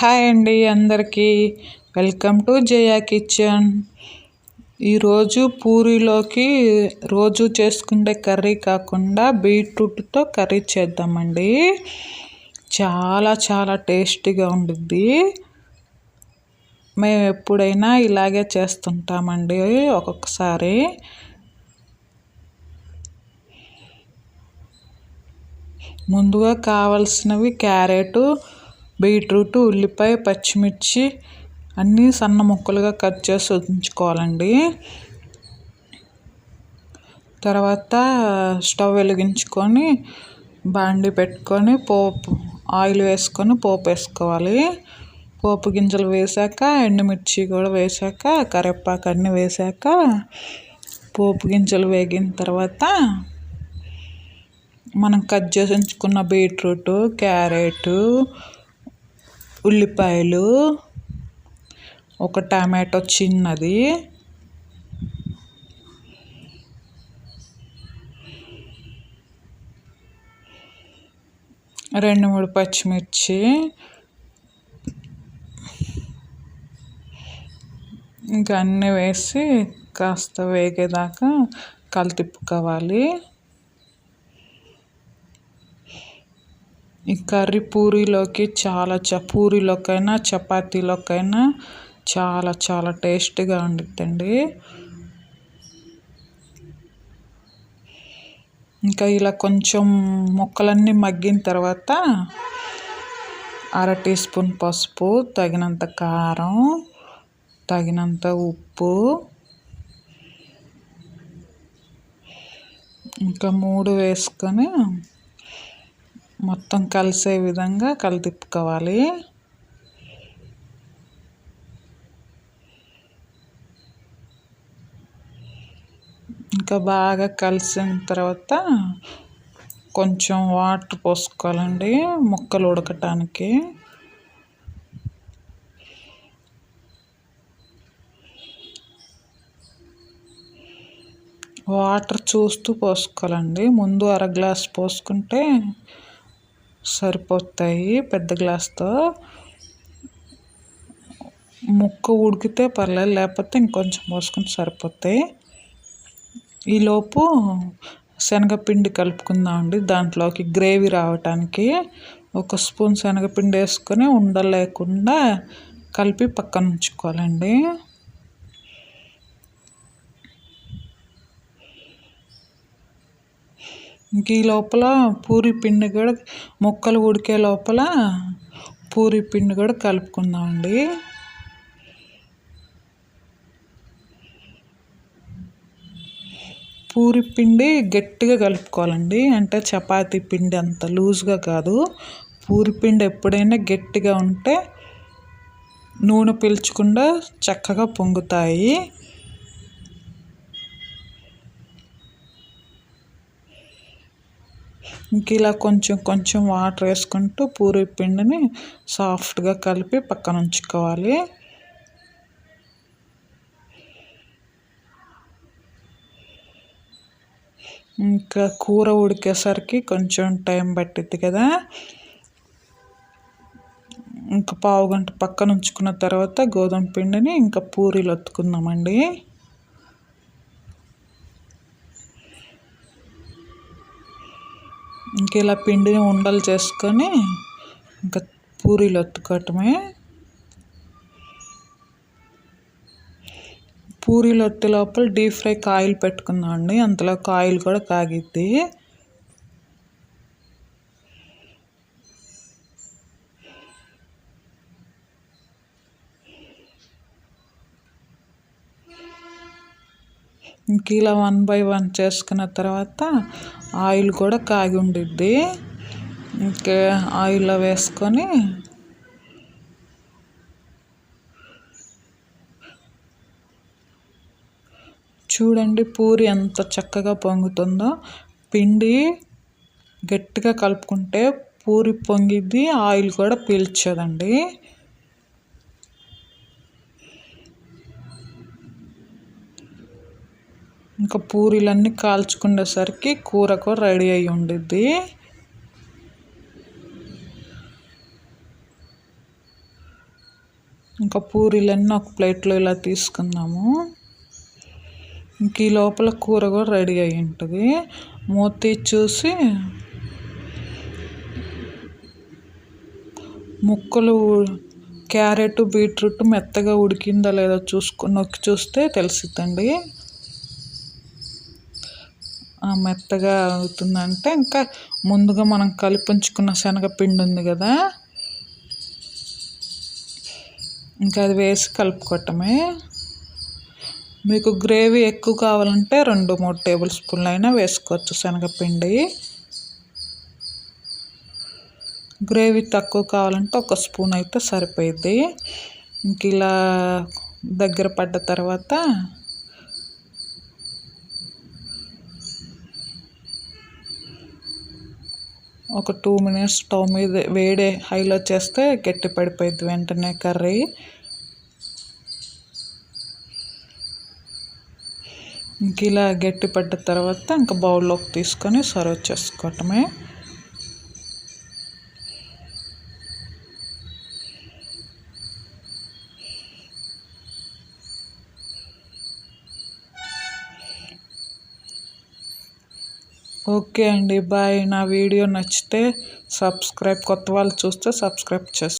Hi అండి అందరికీ welcome to Jaya kitchen. ఈరోజు పూరీలోకి రోజు చేసుకునే కర్రీ కాకుండా బీట్రూట్తో కర్రీ చేద్దామండి. చాలా చాలా టేస్టీగా ఉండుద్ది. మేము ఎప్పుడైనా ఇలాగే చేస్తుంటామండి. ఒక్కొక్కసారి ముందుగా కావాల్సినవి క్యారెట్, బీట్రూట్, ఉల్లిపాయ, పచ్చిమిర్చి అన్నీ సన్న ముక్కలుగా కట్ చేసి ఉంచుకోవాలండి. తర్వాత స్టవ్ వెలిగించుకొని బాండి పెట్టుకొని ఆయిల్ వేసుకొని పోపు వేసుకోవాలి. పోపు గింజలు వేసాక ఎండుమిర్చి కూడా వేసాక కరివేపాకు అన్నీ వేసాక పోపు గింజలు వేగిన తర్వాత మనం కట్ చేసి ఉంచుకున్న బీట్రూట్, క్యారెట్, ఉల్లిపాయలు, ఒక టమాటో చిన్నది, రెండు మూడు పచ్చిమిర్చి, ఇంకా అన్నీ వేసి కాస్త వేగేదాకా తిప్పుకోవాలి. ఈ కర్రీ పూరీలోకి పూరీలోకైనా చపాతీలోకైనా చాలా చాలా టేస్టీగా ఉండిద్దండి. ఇంకా ఇలా కొంచెం ముక్కలన్నీ మగ్గిన తర్వాత 1/2 టీ స్పూన్ పసుపు, తగినంత కారం, తగినంత ఉప్పు, ఇంకా 3 వేసుకొని మొత్తం కలిసే విధంగా తిప్పుకోవాలి. ఇంకా బాగా కలిసిన తర్వాత కొంచెం వాటర్ పోసుకోవాలండి ముక్కలు ఉడకటానికి. వాటర్ చూస్తూ పోసుకోవాలండి. ముందు 1/2 గ్లాస్ పోసుకుంటే సరిపోతాయి. పెద్ద గ్లాస్తో ముక్క ఉడికితే పర్లేదు, లేకపోతే ఇంకొంచెం పోసుకుంటే సరిపోతాయి. ఈలోపు శనగపిండి కలుపుకుందామండి. దాంట్లోకి గ్రేవీ రావటానికి 1 స్పూన్ శనగపిండి వేసుకొని ఉండలు లేకుండా కలిపి పక్కన ఉంచుకోవాలండి. ఇంక ఈ లోపల పూరీ పిండి కూడా ముక్కలు ఉడికే లోపల పూరీ పిండి కూడా కలుపుకుందామండి. పూరీ పిండి గట్టిగా కలుపుకోవాలండి. అంటే చపాతీ పిండి అంత లూజ్గా కాదు. పూరీ పిండి ఎప్పుడైనా గట్టిగా ఉంటే నూనె పీల్చకుండా చక్కగా పొంగుతాయి. ఇంక ఇలా కొంచెం కొంచెం వాటర్ వేసుకుంటూ పూరీ పిండిని సాఫ్ట్గా కలిపి పక్కన ఉంచుకోవాలి. ఇంకా కూర ఉడికేసరికి కొంచెం టైం పట్టిద్ది కదా. ఇంకా పావు గంట పక్కన ఉంచుకున్న తర్వాత గోధుమ పిండిని ఇంకా పూరీలు ఒత్తుకుందామండి. ఇంక ఇలా పిండిని ఉండలు చేసుకొని ఇంకా పూరీలు ఒత్తుకోవటమే. పూరీలు ఒత్తే లోపల డీప్ ఫ్రైకి ఆయిల్ పెట్టుకుందామండి. అంతలోకి ఆయిల్ కూడా కాగిద్ది. ఇంక ఇలా 1 బై 1 చేసుకున్న తర్వాత ఆయిల్ కూడా కాగి ఉండిద్ది. ఇంకా ఆయిల్లో వేసుకొని చూడండి పూరి ఎంత చక్కగా పొంగుతుందో. పిండి గట్టిగా కలుపుకుంటే పూరి పొంగిద్ది, ఆయిల్ కూడా పీల్చదండి. ఇంకా పూరీలన్నీ కాల్చుకునేసరికి కూర కూడా రెడీ అయ్యి ఉండిద్ది. ఇంకా పూరీలన్నీ ఒక ప్లేట్లో ఇలా తీసుకుందాము. ఇంక ఈ లోపల కూర కూడా రెడీ అయి ఉంటుంది. మూత తీసి చూసి ముక్కలు క్యారెట్ బీట్రూట్ మెత్తగా ఉడికిందా లేదా నొక్కి చూస్తే తెలిసిద్దండి. మెత్తగా అవుతుందంటే ఇంకా ముందుగా మనం కలిపి ఉంచుకున్న శనగపిండి ఉంది కదా, ఇంకా అది వేసి కలుపుకోవటమే. మీకు గ్రేవీ ఎక్కువ కావాలంటే 2-3 టేబుల్ స్పూన్లు అయినా వేసుకోవచ్చు శనగపిండి. గ్రేవీ తక్కువ కావాలంటే 1 స్పూన్ అయితే సరిపోయిద్ది. ఇంక ఇలా దగ్గర పడ్డ తర్వాత ఒక 2 మినిట్స్ స్టవ్ మీద వేడే హైలో చేస్తే గట్టి పడిపోయిద్ది వెంటనే కర్రీ. ఇంక ఇలా గట్టి పడ్డ తర్వాత ఇంకా బౌల్లోకి తీసుకొని సర్వ్ చేసుకోవటమే. ఓకే అండి, బాయ్. నా వీడియో నచ్చితే కొత్త వాళ్ళు చూస్తే సబ్స్క్రైబ్ చేసుకోండి.